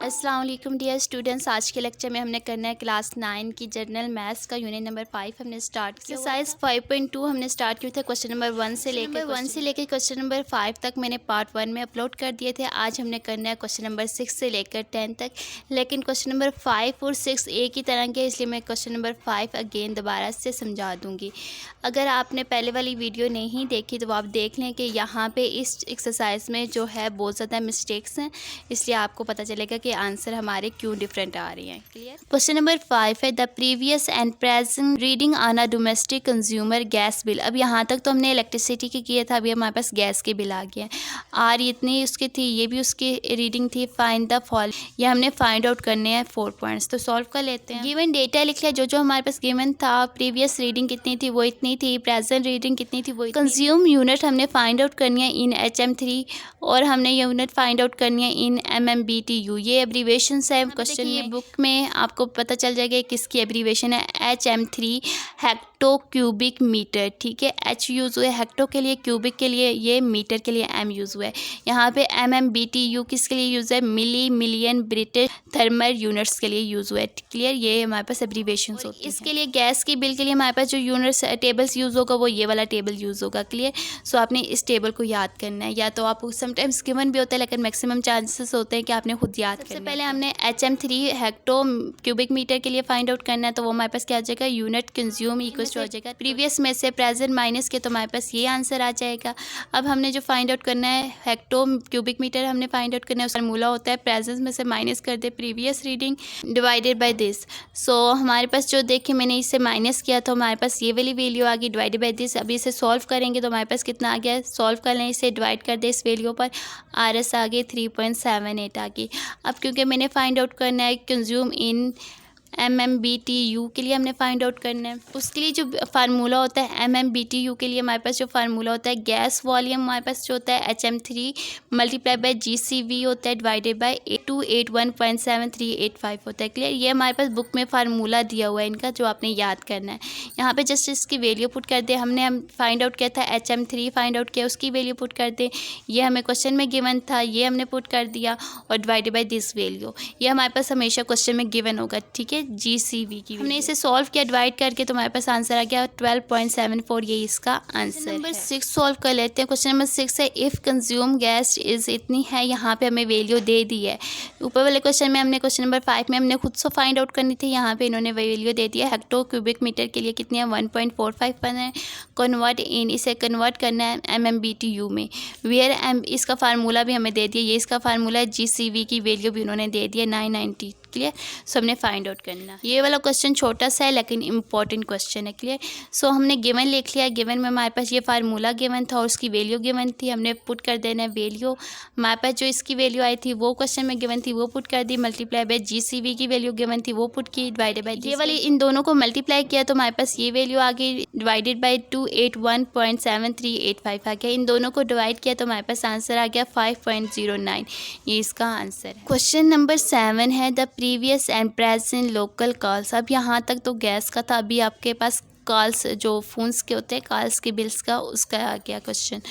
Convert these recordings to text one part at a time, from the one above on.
अस्सलाम वालेकुम dear students. आज के लेक्चर में हमने करना है क्लास 9 की जनरल मैथ्स का यूनिट नंबर 5 हमने स्टार्ट किया। एक्सरसाइज 5.2 हमने स्टार्ट किया था। क्वेश्चन नंबर 1 से लेकर क्वेश्चन नंबर 5 तक मैंने पार्ट 1 में अपलोड कर दिए थे। आज हमने करना है क्वेश्चन नंबर 6 से लेकर 10 तक, लेकिन क्वेश्चन नंबर 5 और 6 एक ही तरह के, इसलिए मैं क्वेश्चन नंबर 5 अगेन दोबारा से समझा दूँगी। अगर आपने पहले वाली वीडियो नहीं देखी तो आप देख लें कि यहाँ पे इस एक्सरसाइज में जो है बहुत ज़्यादा मिस्टेक्स हैं, इसलिए आपको पता चलेगा कि आंसर हमारे क्यों डिफरेंट आ रही हैं। क्लियर। क्वेश्चन नंबर 5 है the previous and present reading on a domestic consumer gas bill. अब यहाँ तक तो हमने इलेक्ट्रिसिटी की किया था, अभी हमारे पास गैस के बिल आ गया है। आर इतनी उसकी थी, ये भी उसकी रीडिंग थी। फाइंड द फॉल, ये हमने फाइंड आउट करने हैं 4 पॉइंट्स, तो सॉल्व कर लेते हैं। गिवन डेटा लिख लिया, जो जो हमारे पास गिवन था। प्रीवियस रीडिंग कितनी थी वो इतनी थी, प्रेजेंट रीडिंग कितनी थी वो। कंज्यूम यूनिट हमने फाइंड आउट करनी है इन HM3 और हमने यूनिट फाइंड आउट करनी है इन MMBTU। ये एब्रीवेशन है क्वेश्चन में, बुक में आपको पता चल जाएगा किसकी एब्रीवेशन है। HM3 हेक्टो क्यूबिक मीटर, ठीक है। H यूज़ हुआ है हेक्टो के लिए, क्यूबिक के लिए, ये मीटर के लिए M यूज़ हुआ है। यहाँ पे MMBTU किसके लिए यूज़ है, मिली मिलियन ब्रिटिश थर्मल यूनिट्स के लिए यूज़ हुआ है। क्लियर, ये हमारे पास एब्रीवेशन होती है। इसके लिए गैस की बिल के लिए हमारे पास जो यूनिट्स टेबल्स यूज़ होगा वो ये वाला टेबल यूज़ होगा। क्लियर। सो आपने इस टेबल को याद करना है, या तो आपको समटाइम्स गिवन भी होता है लेकिन मैक्सिमम चांसेस होते हैं कि आपने खुद याद करना है। सबसे पहले हमने HM3 हेक्टो क्यूबिक मीटर के लिए फाइंड आउट करना है, तो वो हमारे पास क्या आ जाएगा, यूनिट कंज्यूम इक्वल टू आ जाएगा प्रीवियस में से प्रेजेंट माइनस के, तो हमारे पास ये आंसर आ जाएगा। अब हमने जो फाइंड आउट करना है हेक्टो क्यूबिक मीटर हमने फाइंड आउट करना है, उसका फार्मूला होता है प्रेजेंट में से माइनस कर दे previous reading divided by this. So हमारे पास जो देखिए मैंने इससे माइनस किया तो हमारे पास ये वाली वैल्यू आ गई डिवाइडेड बाय दिस। अभी इसे सॉल्व करेंगे तो हमारे पास कितना आ गया, सॉल्व कर लें, इसे डिवाइड कर दे इस वैल्यू पर, RS आ गई 3.78 आ गई। अब क्योंकि मैंने फाइंड आउट करना है कंज्यूम इन MMBTU के लिए हमने फाइंड आउट करना है, उसके लिए जो फार्मूला होता है MMBTU के लिए हमारे पास जो फार्मूला होता है गैस वॉल्यूम हमारे पास जो होता है HM3 मल्टीप्लाई बाय GCV होता है डिवाइडेड बाय 281.7385 होता है। क्लियर, ये हमारे पास बुक में फार्मूला दिया हुआ है इनका, जो आपने याद करना है। यहाँ पे जस्ट इसकी वैल्यू पुट कर दे, हमने फाइंड आउट किया था HM3 फाइंड आउट किया, उसकी वैल्यू पुट कर दे। ये हमें क्वेश्चन में गिवन था, ये हमने पुट कर दिया और डिवाइडेड बाय दिस वैल्यू। ये हमारे पास हमेशा क्वेश्चन में गिवन होगा, ठीक है। GCV की हमने इसे सॉल्व किया डिवाइड करके, तो हमारे पास आंसर आ गया 12.74, ये इसका आंसर है। नंबर 6 सॉल्व कर लेते हैं। क्वेश्चन नंबर 6 है इफ़ कंज्यूम गैस इज इतनी है, यहाँ पे हमें वैल्यू दे दी है। ऊपर वाले क्वेश्चन में हमने क्वेश्चन नंबर 5 में हमने खुद से फाइंड आउट करनी थी, यहाँ पे इन्होंने वैल्यू दे दिया। हेक्टो क्यूबिक मीटर के लिए कितनी है 1.45 पर है। कन्वर्ट इन, इसे कन्वर्ट करना है MMBTU में, वेयर M इसका फार्मूला भी हमें दे दिया, ये इसका फार्मूला है। GCV की वैल्यू भी उन्होंने दे दिया 990। क्लियर, सो हमने फाइंड आउट करना। ये वाला क्वेश्चन छोटा सा है लेकिन इंपॉर्टेंट क्वेश्चन है। क्लियर, सो हमने गिवन लिख लिया, गिवन में हमारे पास ये फार्मूला गिवन था और उसकी वैल्यू गिवन थी, हमने पुट कर देना है वैल्यू। हमारे पास जो इसकी वैल्यू आई थी वो क्वेश्चन में गिवन थी, वो पुट कर दी। मल्टीप्लाई बाय GCV की वैल्यू गिवन थी, वो पुट की। डिवाइडेड बाय ये वाली, इन दोनों को मल्टीप्लाई किया तो हमारे पास ये वैल्यू आ गई डिवाइडेड बाय 281.7385 आ गया। इन दोनों को डिवाइड किया तो हमारे पास आंसर आ गया 5.09, ये इसका आंसर है। क्वेश्चन नंबर 7 है the previous and present local calls. अब यहाँ तक तो गैस का था, अभी आपके पास कॉल्स जो फ़ोन्स के होते हैं कॉल्स के बिल्स का, उसका आ गया question.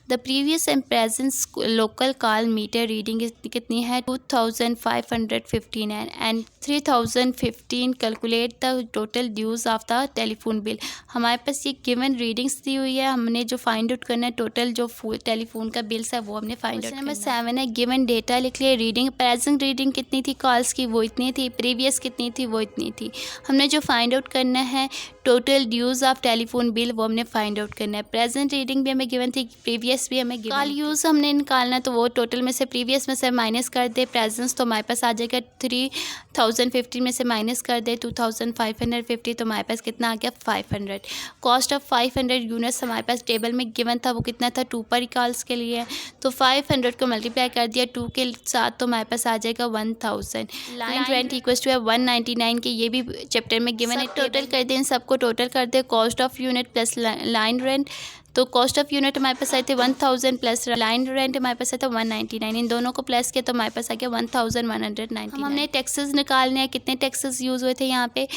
The previous and present local call meter reading कितनी है 2515 है and 3015। Calculate the total dues of the telephone bill. हमारे पास ये गिवन रीडिंग्स दी हुई है, हमने जो फाइंड आउट करना है टोटल जो टेलीफोन का बिल्स है वो हमने फाइंड आउट करना है। नंबर 7 है गिवन डेटा लिख लिया। रीडिंग प्रेजेंट रीडिंग कितनी थी कॉल्स की, वो इतनी थी। प्रीवियस कितनी थी, वो इतनी थी। हमने जो फाइंड आउट करना है total dues of telephone bill, वो हमने फाइंड आउट करना है। प्रेजेंट रीडिंग भी हमें गिवन थी, प्रीवियस भी हमें गिवन। कॉल यूज़ हमने निकालना, तो वो टोटल में से प्रीवियस में से माइनस कर दे प्रेजेंस, तो हमारे पास आ जाएगा 3015 में से माइनस कर दे 2550, तो हमारे पास कितना आ गया 500। कॉस्ट ऑफ 500 यूनिट्स हमारे पास टेबल में गिवन था, वो कितना था 2 पर कॉल्स के लिए, तो 500 को मल्टीप्लाई कर दिया 2 के साथ, तो हमारे पास आ जाएगा 1000। लाइन रेंट इक्वल टू है 199 के, ये भी चैप्टर में गिवन है। टोटल कर दें, सबको टोटल कर दे cost of unit plus line rent, तो कॉस्ट ऑफ यूनिट हमारे पास आए थे 1000 प्लस लाइन रेंट हमारे पास आया था 199। इन दोनों को प्लस किया तो हमारे पास आ गया 1199। हमने टैक्सेस निकालने हैं, कितने टैक्सेस यूज़ हुए थे यहाँ पे।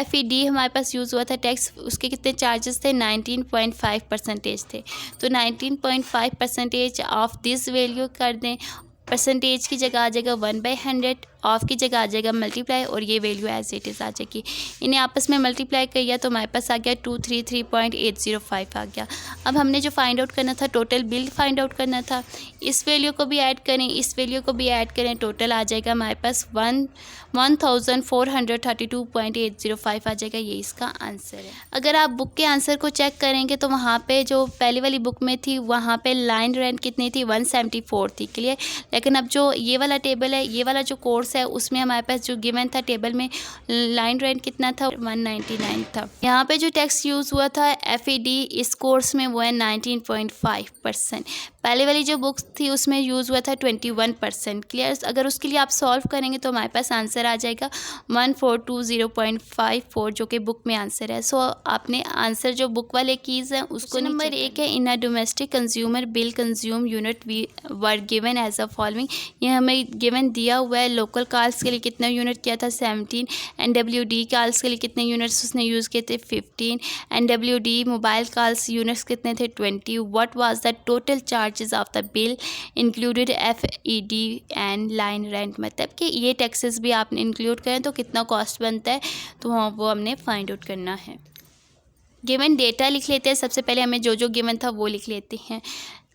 FED हमारे पास यूज़ हुआ था टैक्स, उसके कितने चार्जेस थे 19.5% थे, तो 19.5% ऑफ दिस वैल्यू कर दें परसेंटेज की जगह आ जाएगा 1/100, ऑफ की जगह आ जाएगा मल्टीप्लाई और ये वैल्यू एज इट इज़ आ जाएगी। इन्हें आपस में मल्टीप्लाई किया तो हमारे पास आ गया 233.805 आ गया। अब हमने जो फाइंड आउट करना था टोटल बिल फाइंड आउट करना था, इस वैल्यू को भी ऐड करें, इस वैल्यू को भी ऐड करें, टोटल आ जाएगा हमारे पास 1432.805 आ जाएगा। ये इसका आंसर है। अगर आप बुक के आंसर को चेक करेंगे तो वहाँ पे जो पहली वाली बुक में थी वहाँ पे लाइन रेंट कितनी थी 174 थी, क्लियर। लेकिन अब जो ये वाला टेबल है, ये वाला जो कोर्स है उसमें हमारे पास जो गिवन था टेबल में लाइन रेंट कितना था 199 था। यहाँ पे जो टैक्स यूज़ हुआ था FED इस कोर्स में वो है 19.5%। पहले वाली जो बुक्स थी उसमें यूज़ हुआ था 21%, क्लियर। अगर उसके लिए आप सॉल्व करेंगे तो हमारे पास आंसर आ जाएगा 1420.54 जो कि बुक में आंसर है। सो आपने आंसर जो बुक वाले कीज़ हैं उसको नंबर 1 है in a domestic consumer bill consume unit we were given as a following. ये हमें गिवन दिया हुआ है। लोकल कॉल्स के लिए कितना यूनिट किया था 17, NWD कॉल्स के लिए कितने यूनिट्स उसने यूज़ किए थे 15, NWD मोबाइल कॉल्स यूनिट्स कितने थे 20। What was the total charges of the bill included FED and line rent. मतलब कि ये टैक्सेस भी आपने इंक्लूड करें तो कितना कॉस्ट बनता है, तो वो हमने फाइंड आउट करना है। गिवन डेटा लिख लेते हैं। सबसे पहले हमें जो जो गिवन था वो लिख लेते हैं।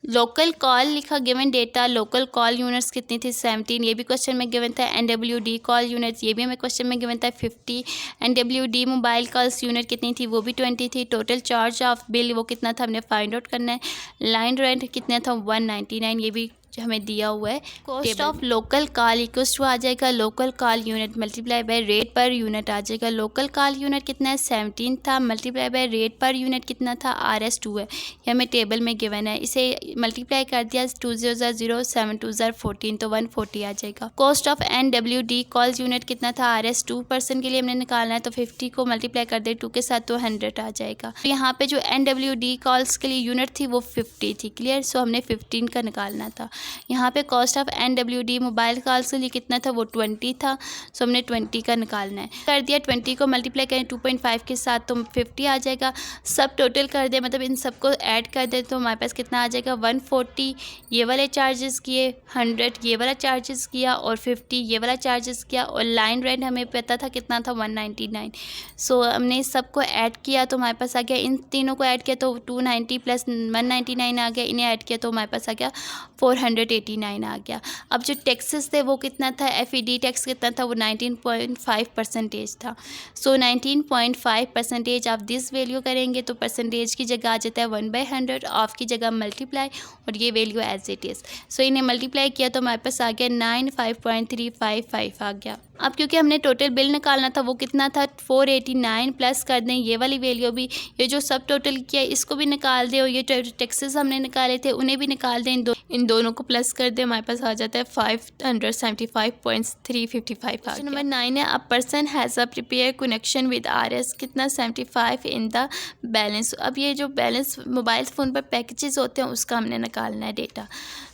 लोकल कॉल लिखा, given data local call units कितनी थी 17, ये भी क्वेश्चन में गिवन था। NWD कॉल यूनिट्स ये भी हमें क्वेश्चन में गिवन था 50। NWD मोबाइल कॉल्स यूनिट कितनी थी वो भी 20 थी। टोटल चार्ज ऑफ बिल वो कितना था हमने फाइंड आउट करना है। लाइन रेंट कितना था 199, ये भी हमें दिया हुआ है। Cost of local call equals to आ जाएगा local call unit multiply by rate per unit आ जाएगा। लोकल कॉल यूनिट कितना है 17 था, multiply by rate per unit कितना था RS 2 है, ये हमें टेबल में गिवन है। इसे मल्टीप्लाई कर दिया 2 0 0 7 2 14 तो 140 आ जाएगा। Cost of NWD calls unit कितना था RS 2% के लिए हमने निकालना है तो 50 को मल्टीप्लाई कर दे 2 के साथ तो 100 आ जाएगा। तो यहाँ पे जो NWD कॉल्स के लिए यूनिट थी वो 50 थी, क्लियर। सो हमने 15 का निकालना था। यहाँ पे cost of NWD mobile calls के लिए कितना था वो 20 था, सो हमने 20 का निकालना है। कर दिया 20 को मल्टीप्लाई करें 2.5 के साथ तो 50 आ जाएगा। सब टोटल कर दे, मतलब इन सबको ऐड कर दे तो हमारे पास कितना आ जाएगा 140। ये वाले चार्जेस किए 100, ये वाला चार्जेस किया और 50 ये वाला चार्जेस किया और लाइन रेंट हमें पता था कितना था 199। सो हमने सबको ऐड किया तो हमारे पास आ गया, इन तीनों को ऐड किया तो 290 प्लस 199 आ गया, इन्हें ऐड किया तो हमारे पास आ गया 489 आ गया। अब जो टैक्सेस थे वो कितना था, FED टैक्स कितना था वो 19.5% था। सो 19.5% ऑफ दिस वैल्यू करेंगे तो परसेंटेज की जगह आ जाता है 1/100, ऑफ की जगह मल्टीप्लाई और ये वैल्यू एज इट इज़। सो इन्हें मल्टीप्लाई किया तो हमारे पास आ गया 95.355 आ गया। अब क्योंकि हमने टोटल बिल निकालना था वो कितना था 489 प्लस कर दें ये वाली वैल्यू भी, ये जो सब टोटल किया इसको भी निकाल दें और ये टैक्सेस हमने निकाले थे उन्हें भी निकाल दें, इन दोनों को प्लस कर दें, हमारे पास आ जाता है 575.355। क्वेश्चन नंबर 9 है a person has a prepare connection with RS कितना 75 इन द बैलेंस। अब ये जो बैलेंस मोबाइल फ़ोन पर पैकेजेस होते हैं उसका हमने निकालना है डेटा।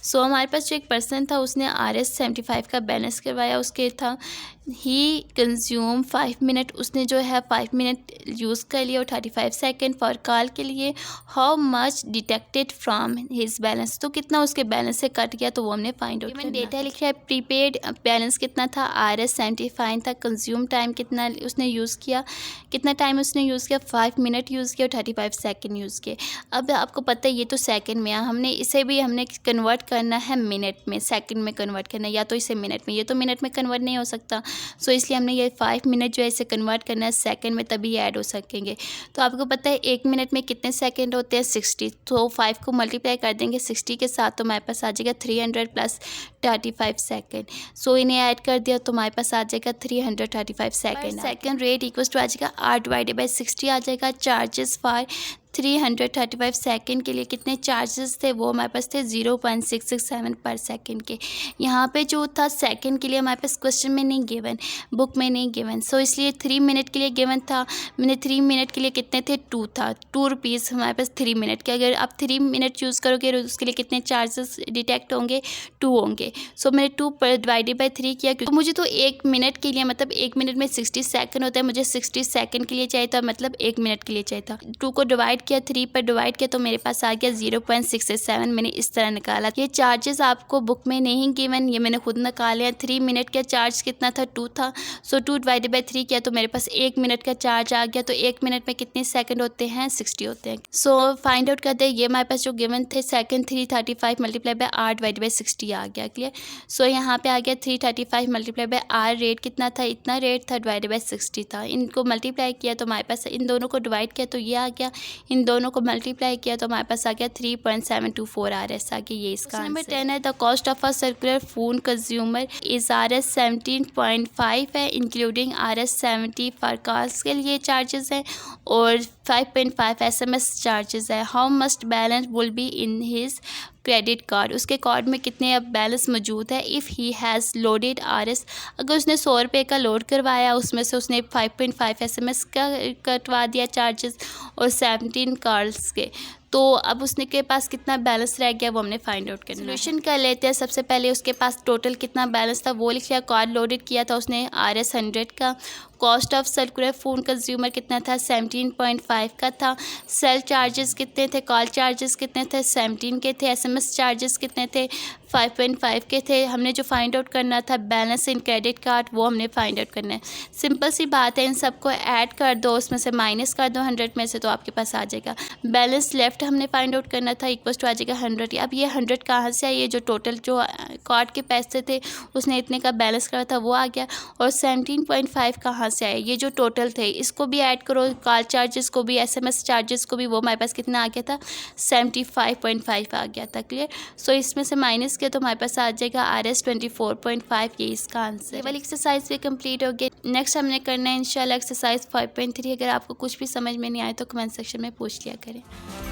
सो हमारे पास जो एक पर्सन था उसने RS 75 का बैलेंस करवाया, उसके था ही कंज्यूम 5 मिनट, उसने जो है 5 मिनट यूज़ कर लिया और 35 सेकेंड फॉर कॉल के लिए। How much detected from his balance, तो कितना उसके बैलेंस से कट गया तो वो हमने फाइंड आउट करना। डेटा लिखा है प्रीपेड बैलेंस कितना था RS 75 था, कंज्यूम टाइम कितना उसने यूज़ किया, कितना टाइम उसने यूज़ किया 5 मिनट यूज़ किया और 35 सेकेंड यूज़ किए। अब आपको पता है ये तो सेकेंड में है, हमने इसे भी हमने कन्वर्ट करना है मिनट में, सेकंड में कन्वर्ट करना है या तो इसे मिनट में, ये तो मिनट में कन्वर्ट नहीं हो सकता। सो इसलिए हमने ये 5 मिनट जो है इसे कन्वर्ट करना है सेकंड में, तभी ऐड हो सकेंगे। तो आपको पता है 1 मिनट में कितने सेकंड होते हैं 60, तो 5 को मल्टीप्लाई कर देंगे 60 के साथ तो हमारे पास आ जाएगा 300 प्लस 35 सेकेंड। सो इन्हें ऐड कर दिया तो हमारे पास आ जाएगा 335 second. Second rate equal to आ जाएगा R/60 आ जाएगा। चार्जेस फॉर 335 सेकेंड के लिए कितने चार्जेस थे वो हमारे पास थे 0.667 पर सेकेंड के। यहाँ पे जो था सेकेंड के लिए हमारे पास क्वेश्चन में नहीं गिवन, बुक में नहीं गिवन, सो इसलिए 3 मिनट के लिए गिवन था। मैंने 3 मिनट के लिए कितने थे 2 था, 2 रुपीज़ हमारे पास 3 मिनट के। अगर आप 3 मिनट यूज़ करोगे तो उसके लिए कितने चार्जेस डिटेक्ट होंगे 2 होंगे। सो मैंने 2 पर डिवाइडेड बाई 3 किया क्योंकि मुझे तो 1 मिनट के लिए, मतलब 1 मिनट में 60 सेकेंड होता है, मुझे 60 सेकेंड के लिए चाहिए था, मतलब 1 मिनट के लिए चाहिए था। 2 को डिवाइड डिवाइड किया, 3 पर डिवाइड किया तो मेरे पास आ गया 0.687। मैंने इस तरह निकाला। ये चार्जेस आपको बुक में नहीं गिवन, ये मैंने खुद निकाले हैं। 3 मिनट का चार्ज कितना था, 2 था। सो 2 डिवाइडेड बाई 3 किया तो मेरे पास 1 मिनट का चार्ज आ गया। तो 1 मिनट में कितने सेकंड होते हैं, 60 होते हैं। सो फाइंड आउट करते हैं। ये हमारे पास जो गिवन थे second 335 multiply by r divided by 60 आ गया। क्लियर। सो यहाँ पे आ गया 335 मल्टीप्लाई बाय आर, रेट कितना था, इतना रेट था, डिवाइडेड बाई 60 था। इनको मल्टीप्लाई किया तो हमारे पास, इन दोनों को डिवाइड किया तो ये आ गया, इन दोनों को मल्टीप्लाई किया तो हमारे पास आ गया 3.724 RS आ गया। ये इसका नंबर 10 है। The cost of a circular phone consumer is RS 17.5 है, इंक्लूडिंग RS 70 फॉर कॉल्स के लिए चार्जेस है और 5.5 SMS चार्जेस है। How must balance will be in his credit card, उसके कार्ड में कितने अब बैलेंस मौजूद है। If he has loaded RS, अगर उसने 100 रुपये का लोड करवाया, उसमें से उसने 5.5 SMS का कटवा दिया चार्जेस और 17 कार्ड्स के, तो अब उसने के पास कितना बैलेंस रह गया वो हमने फाइंड आउट करना है। सोल्यूशन कर लेते हैं। सबसे पहले उसके पास टोटल कितना बैलेंस था वो लिख लिया। कार्ड लोडेड किया था उसने RS 100 का। Cost of circular phone consumer कितना था, 17.5 का था। सेल चार्जेस कितने थे, कॉल चार्जेस कितने थे, 17 के थे। SMS चार्जेस कितने थे, 5.5 के थे। हमने जो फाइंड आउट करना था बैलेंस इन क्रेडिट कार्ड, वो हमने फाइंड आउट करना है। सिंपल सी बात है, इन सबको ऐड कर दो, उसमें से माइनस कर दो 100 में से, तो आपके पास आ जाएगा बैलेंस लेफ्ट हमने फाइंड आउट करना था, इक्वल टू आ जाएगा 100। अब ये 100 कहाँ से आई, ये जो टोटल जो कार्ड के पैसे थे उसने इतने का बैलेंस करा था वो आ गया। और 17.5 कहाँ से आए, ये जो टोटल थे इसको भी ऐड करो, कॉल चार्जेस को भी, SMS चार्जेस को भी, वो हमारे पास कितना आ गया था, 75.5 आ गया था। क्लियर। सो इसमें से माइनस किया तो हमारे पास आ जाएगा RS 24.5। ये इसका आंसर। ये वाली एक्सरसाइज भी कंप्लीट हो गई। नेक्स्ट हमने करना है इंशाल्लाह एक्सरसाइज 5.3। अगर आपको कुछ भी समझ में नहीं आए तो कमेंट सेक्शन में पूछ लिया करें।